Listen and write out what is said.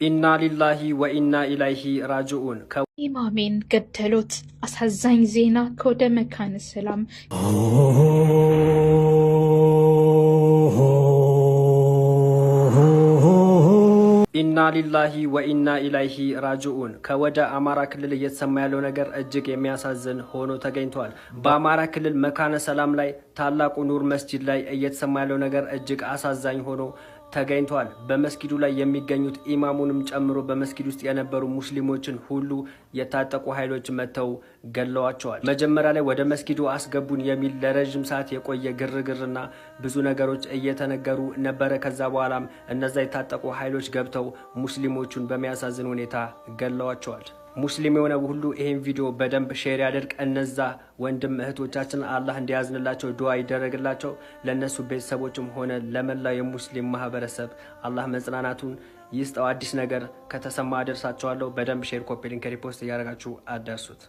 ኢና ሊላሂ ወኢና ኢለይሂ ራጂዑን። ኢማሜን ገደሉት። አሳዛኝ ዜና ከወደ መካነ ሰላም። ኢና ሊላሂ ወኢና ኢለይሂ ራጂዑን። ከወደ አማራ ክልል እየተሰማ ያለው ነገር እጅግ የሚያሳዝን ሆኖ ተገኝቷል። በአማራ ክልል መካነ ሰላም ላይ ታላቁ ኑር መስጂድ ላይ እየተሰማ ያለው ነገር እጅግ አሳዛኝ ሆኖ ተገኝቷል። በመስጊዱ ላይ የሚገኙት ኢማሙንም ጨምሮ በመስጊድ ውስጥ የነበሩ ሙስሊሞችን ሁሉ የታጠቁ ኃይሎች መተው ገለዋቸዋል። መጀመሪያ ላይ ወደ መስጊዱ አስገቡን የሚል ለረጅም ሰዓት የቆየ ግርግርና ብዙ ነገሮች እየተነገሩ ነበረ። ከዛ በኋላም እነዛ የታጠቁ ኃይሎች ገብተው ሙስሊሞቹን በሚያሳዝን ሁኔታ ገለዋቸዋል። ሙስሊም የሆነ ሁሉ ይሄን ቪዲዮ በደንብ ሼር ያደርግ። እነዛ ወንድም እህቶቻችን አላህ እንዲያዝንላቸው ዱዓ ይደረግላቸው። ለነሱ ቤተሰቦችም ሆነ ለመላው የሙስሊም ማህበረሰብ አላህ መጽናናቱን ይስጠው። አዲስ ነገር ከተሰማ አደርሳቸዋለሁ። በደንብ ሼር፣ ኮፒ ሊንክ፣ ሪፖስት እያደረጋችሁ አዳርሱት።